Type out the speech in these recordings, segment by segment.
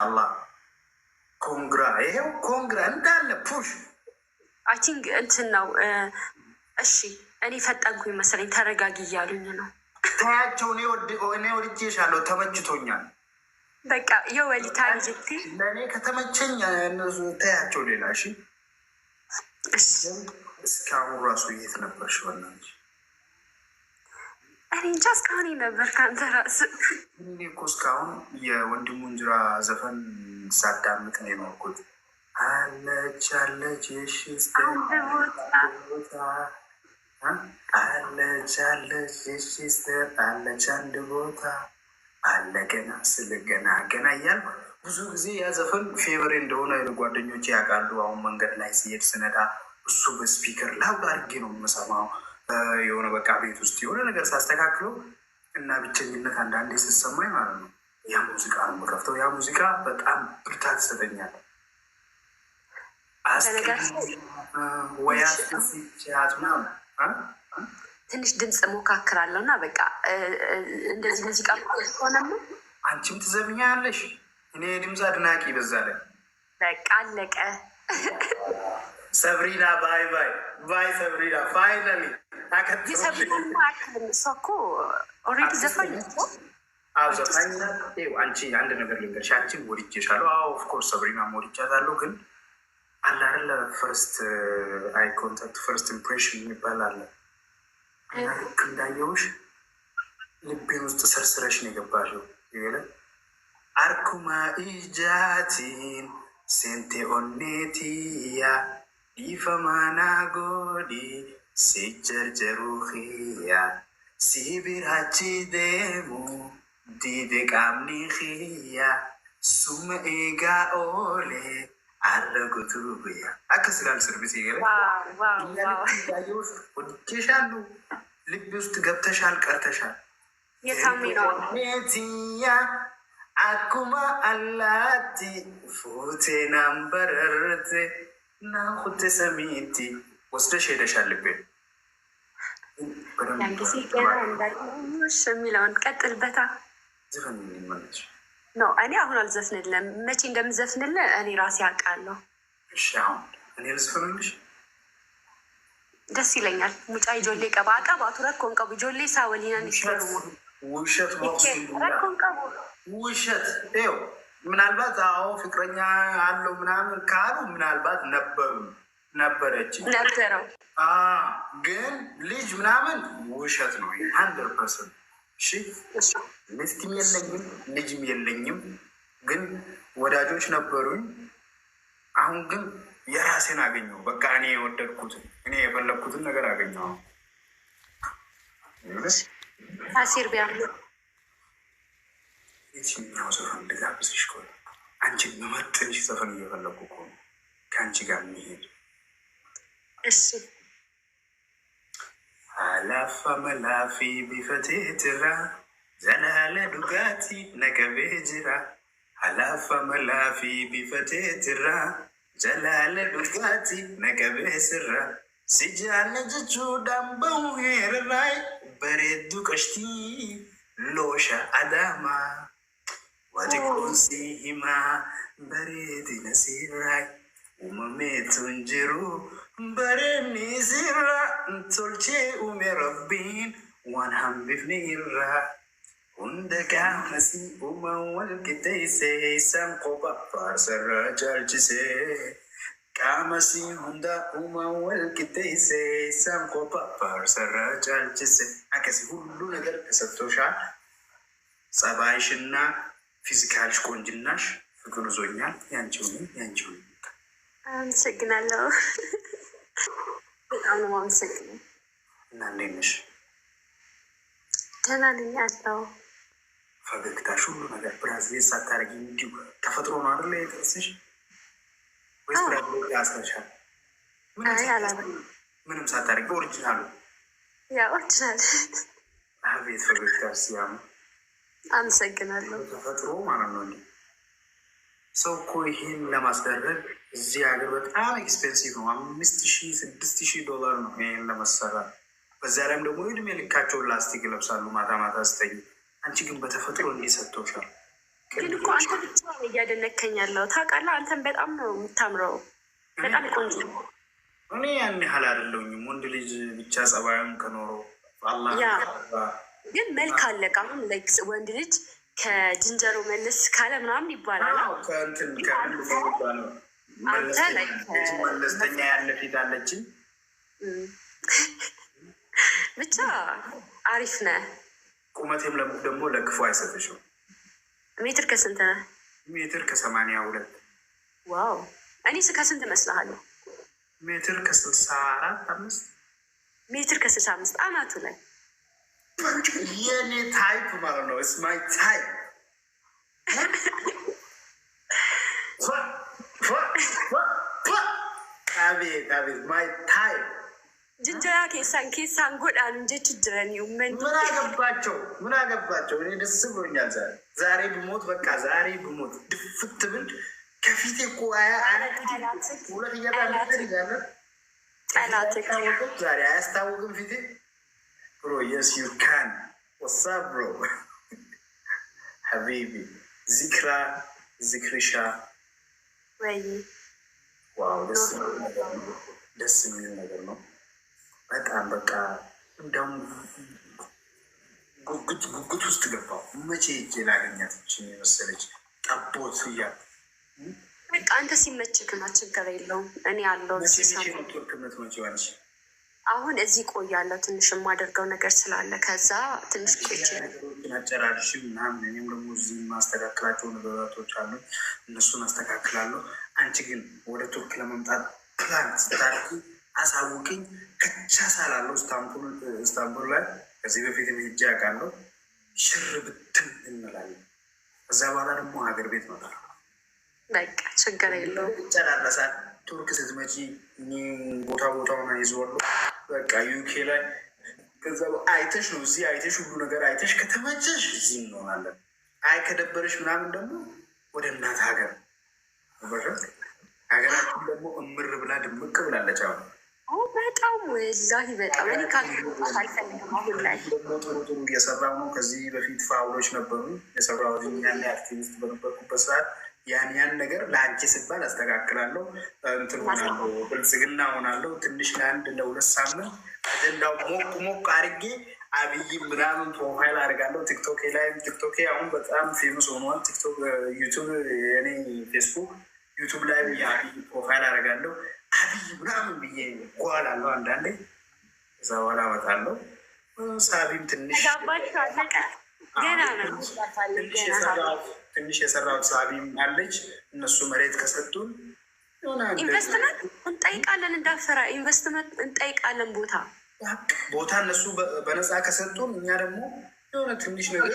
አላህ ኮንግራ ይሄው ኮንግራ እንዳለ ፑሽ አይ ቲንክ እንትን ነው። እሺ እኔ ፈጠንኩኝ መሰለኝ። ተረጋጊ እያሉኝ ነው። ታያቸው። እኔ ወድጄሻለሁ፣ ተመችቶኛል። በቃ የወሊታ ልጅት ለእኔ ከተመቸኝ ታያቸው። ሌላ እሺ። እስካሁን ራሱ የት ነበርሽ? በእናትሽ እኔ እንጃ እስካሁን ነበር ከአንተ ራስ እኔ እኮ እስካሁን የወንድሙ እንጅራ ዘፈን ሳዳምጥ ነው የኖርኩት። አለች አለች ቦታ አለች አለች የሽስተር አለች አንድ ቦታ አለ ገና ስል ገና ገና እያል ብዙ ጊዜ ያ ዘፈን ፌቨሬ እንደሆነ ጓደኞቼ ያውቃሉ። አሁን መንገድ ላይ ሲሄድ ስነዳ እሱ በስፒከር ላውድ አድርጌ ነው የምሰማው። የሆነ በቃ ቤት ውስጥ የሆነ ነገር ሳስተካክለው እና ብቸኝነት አንዳንዴ ስትሰማኝ ማለት ነው ያ ሙዚቃ ነው የምከፍተው። ያ ሙዚቃ በጣም ብርታት ይሰጠኛል። ወያሲቻት ምናምን ትንሽ ድምፅ ሞካክራለሁ እና በቃ እንደዚህ ሙዚቃ ሆነም አንቺም ትዘብኛለሽ። እኔ የድምፅ አድናቂ በዛለ በቃ አለቀ። ሰብሪና ባይ ባይ ባይ ሰብሪና ፋይናሊ እሷ እኮ ኦልሬዲ ዘፋኝ ዘፋኝ። አንቺ አንድ ነገር ልንገርሽ፣ አንቺን ወድጄሻለሁ። ኦፍኮርስ ሰብሪና ወድጃታለሁ። ግን አለ አይደለ ፈርስት አይ ኮንታክት ፈርስት ኢምፕሬሽን የሚባል አለ። እንዳየውሽ ልቤን ውስጥ ሰርስረሽ ነው የገባሽው። ይለ አርኩማ ኢጃቲን ሴንቴ ኦኔቲያ ዲፈማና ጎዲ ሲጀርጀሩያ ሲቢራቺ ደሙ ዲደ ቃምኒያ ሱመ ኤጋ ኦሌ አለጉቱያ አከስላል ሰርቪስ ይገረ ወድጄሻሉ። ልብ ውስጥ ገብተሻል፣ ቀርተሻል። ኔቲያ አኩማ አላቲ ፉቴ ናምበረርቴ ናሁቴ ሰሚቲ ወስደሽ ሄደሻል። ልቤ ያን ጊዜ ገና እንዳሽ የሚለውን ቀጥልበታ ዘፈን የሚመለች ነው። እኔ አሁን አልዘፍንልም። መቼ እንደምዘፍንልህ እኔ ራሴ አውቃለሁ። እሺ አሁን እኔ ልዝፈንልሽ ደስ ይለኛል። ሙጫ ጆሌ ቀባ አቀባ ቱረኮን ቀቡ ጆሌ ሳወሊና ንሽሩ ውሸት ውሸት ው ምናልባት አዎ ፍቅረኛ አለው ምናምን ካሉ ምናልባት ነበረች ነበረው ግን ልጅ ምናምን ውሸት ነው 100%። እሺ ሚስትም የለኝም ልጅም የለኝም፣ ግን ወዳጆች ነበሩኝ። አሁን ግን የራሴን አገኘው። በቃ እኔ የወደድኩትን እኔ የፈለግኩትን ነገር አገኘው። አሲር ቢያ የትኛው ዘፈን ልጋብዝሽ? ከሆነ አንቺን መመጥንሽ ዘፈን እየፈለጉ ከሆነ ከአንቺ ጋር የሚሄድ እሺ አላፋ መላፊ ቢፈቴ ትራ ዘላለ ዱጋቲ ነቀቤ ጅራ አላፋ መላፊ ቢፈቴ ትራ ዘላለ ዱጋቲ ነቀቤ ስራ ሲጃለ ጀቹ ዳምበው ሄርራይ በሬዱ ቀሽቲ ሎሻ አዳማ ዋቲኮንሲ ሂማ በሬድ ነሲራይ ኡመሜቱ እንጅሩ በሬኒ ሲራ ቶልቼ ኡሜ ረቢን ዋን ሀምቢፍኒ ኢራ ሁንደ ቃመሲ ኡመን ወልቂተይሴ ኢሳን ቆጳ ፋርሰራ ቻልችሴ ቃመሲ ሁንዳ ኡመን ወልቂተይሴ ኢሳን ቆጳ ፋርሰራ ቻልችሴ አከሲ ሁሉ ነገር ተሰጥቶሻል። ጸባይሽና ፊዚካልሽ ቆንጅናሽ ፍቅር ዞኛል። ያንቺውን አመሰግናለሁ። በጣም ነው አመሰግናለሁ። እና እንዴት ነሽ? ደህና ነኝ አለሁ። ፈገግታሽ ሁሉ ነገር ብራዝሌት ሳታረጊ እንዲሁ ተፈጥሮ ነው አይደለ የጥርስሽ? ወይስ ብራዝሌት ያስረሻል? ምንም ሳታረጊ ኦሪጂናሉ? ያ ኦሪጂናል። አቤት ፈገግታሽ ሲያምር። አመሰግናለሁ። ተፈጥሮ ማለት ነው። ሰው እኮ ይሄን ለማስደረግ እዚህ ሀገር በጣም ኤክስፔንሲቭ ነው። $5,000-6,000 ነው ይሄን ለመሰራት። በዚያ ላይም ደግሞ እድሜ ልካቸውን ላስቲክ ይለብሳሉ ማታ ማታ ስተኝ። አንቺ ግን በተፈጥሮ እንዲህ ሰጥቶሻል። ግን እኮ አንተ ብቻ እያደነከኝ ያለው ታውቃለህ። አንተን በጣም ነው የምታምረው፣ በጣም ቆንጆ። እኔ ያን ያህል አይደለሁኝም። ወንድ ልጅ ብቻ ጸባዩም ከኖረው ግን መልክ አለቅ። አሁን ወንድ ልጅ ከዝንጀሮ መለስ ካለ ምናምን ይባላል። መለስተኛ ያለ ፊት አለችኝ። ብቻ አሪፍ ነህ። ቁመቴም ደግሞ ለክፉ አይሰጥሽም። ሜትር ከስንት ነህ? ሜትር ከ82። ዋው! እኔ ከስንት እመስልሃለሁ? ሜትር ከ64 ሜትር ከ65 አናቱ ላይ የኔ ታይፕ ማለት ነው። ኢትስ ማይ ታይፕ። አቤት አቤት፣ ማይ ታይፕ። ጅንጀራ ኬሳን ጎዳን እንጀች ጅረን ምን አገባቸው? እኔ ደስ ብሎኛል። ዛሬ ብሞት በቃ ዛሬ ብሞት ድፍት ብል ከፊቴ እኮ ዛሬ አያስታውቅም ፊቴ። ብሮ የስ ዩ ካን ወሳ ብሮ ሀቢቢ ዚክርሻ ወይ ዋው! ደስ የሚል ነገር ነው በጣም። በቃ እንደውም ጉጉት ውስጥ ገባው። መቼ ሄጄ ላገኛት የመሰለች ጠቦት እያለ በቃ አንተ ሲመችክ ነው፣ ችግር የለውም። እኔ ያለው አሁን እዚህ ቆያለሁ። ትንሽ የማደርገው ነገር ስላለ ከዛ ትንሽ ቆይቼ አጨራርሽ ምናምን። እኔም ደግሞ እዚህ ማስተካከላቸው ነገራቶች አሉ፣ እነሱን አስተካክላለሁ። አንቺ ግን ወደ ቱርክ ለመምጣት ፕላን ስታርኪ አሳውቅኝ። ከቻ ሳላለው ኢስታንቡል ላይ ከዚህ በፊት ሄጄ አውቃለሁ። ሽር ብትን እንላለን። ከዛ በኋላ ደግሞ ሀገር ቤት መጣ። በቃ ችግር የለውም። ይጨራረሳል። ቱርክ ስትመጪ ቦታውን ይዘዋሉ። በቃ ዩኬ ላይ ከዛ አይተሽ ነው እዚህ አይተሽ ሁሉ ነገር አይተሽ ከተመቸሽ እዚህ እንሆናለን። አይ ከደበረሽ ምናምን ደግሞ ወደ እናት ሀገር ሀገራችን ደግሞ እምር ብላ ድምቅ ብላለች። አሁን በጣም ወላሂ በጣም እኔ ካልኩት አልፈልግም። አሁን ላይ ጥሩ እየሰራሁ ነው። ከዚህ በፊት ፋውሎች ነበሩ የሰራሁት ያን አክቲቪስት በነበርኩበት ሰዓት ያን ነገር ለአንቺ ስባል አስተካክላለሁ። እንትን ሆናለሁ፣ ብልጽግና ሆናለሁ። ትንሽ ለ1-2 ሳምንት አጀንዳው ሞቅ አድርጌ አብይ ምናምን ፕሮፋይል አድርጋለሁ። ቲክቶኬ አሁን በጣም ፌመስ ሆኗል። ቲክቶክ፣ ዩቱብ፣ የኔ ፌስቡክ፣ ዩቱብ ላይ የአብይ ፕሮፋይል አድርጋለሁ። አብይ ምናምን ብዬ ጓላለሁ አንዳንዴ። ከዛ በኋላ እመጣለሁ። ሳቢም ትንሽ የሰራሁት ሳቢም አለች። እነሱ መሬት ከሰጡን ኢንቨስትመንት እንጠይቃለን፣ እንዳፈራ ኢንቨስትመንት እንጠይቃለን። ቦታ እነሱ በነፃ ከሰጡን እኛ ደግሞ የሆነ ትንሽ ነገር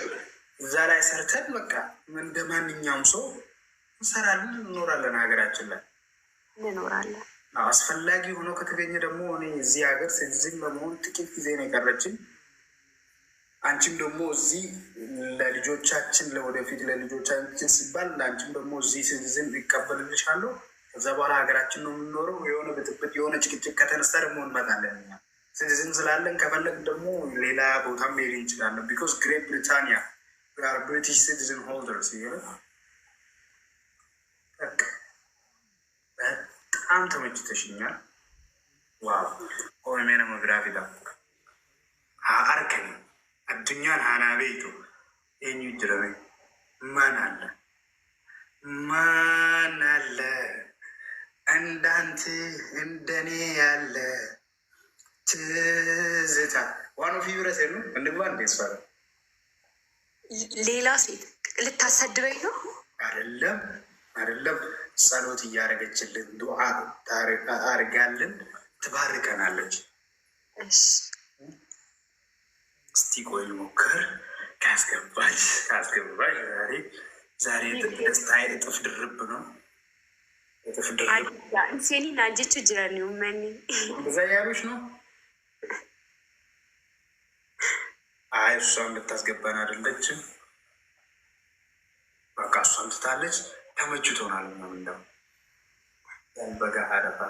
እዛ ላይ ሰርተን በቃ እንደ ማንኛውም ሰው እንሰራለን፣ እንኖራለን። ሀገራችን ላይ እንኖራለን። አስፈላጊ ሆኖ ከተገኘ ደግሞ እኔ እዚህ ሀገር ሲቲዝን በመሆን ጥቂት ጊዜ ነው የቀረችኝ። አንቺም ደግሞ እዚህ ለልጆቻችን ለወደፊት ለልጆቻችን ሲባል ለአንቺም ደግሞ እዚህ ሲቲዝን ይቀበልልሻለሁ። ከዛ በኋላ ሀገራችን ነው የምንኖረው። የሆነ ብጥብጥ የሆነ ጭቅጭቅ ከተነሳ ደግሞ እንመጣለን። እኛ ሲቲዝን ስላለን ከፈለግ ደግሞ ሌላ ቦታም ሄድ እንችላለን። ቢኮዝ ግሬት ብሪታንያ ብሪቲሽ ሲቲዝን ሆልደርስ በጣም ተመችተሽኛል። ዋው ኦሜና መግራፊዳ አርከኝ አዱኛን ሀና ቤቱ ኤኙ ጅረቤ ማን አለ እንዳንተ እንደኔ ያለ ትዝታ ዋኑ ፊብረሴ ነው። እንግባ እንዴ ስፋለ ሌላ ሴት ልታሰድበኝ ነው? አይደለም ጸሎት እያደረገችልን ዱዓ አርጋልን ትባርከናለች። እስቲ ቆይ ልሞክር። ካስገባች ዛሬ ደስታ እጥፍ ድርብ ነው። ሴኒ ናጀቹ ጅራኒ መኒ እንደዛ ያሉች ነው። አይ እሷን ልታስገባን አይደለችም። በቃ እሷን ትታለች። ተመችቶናል ነው እንደው በጋ አረፋ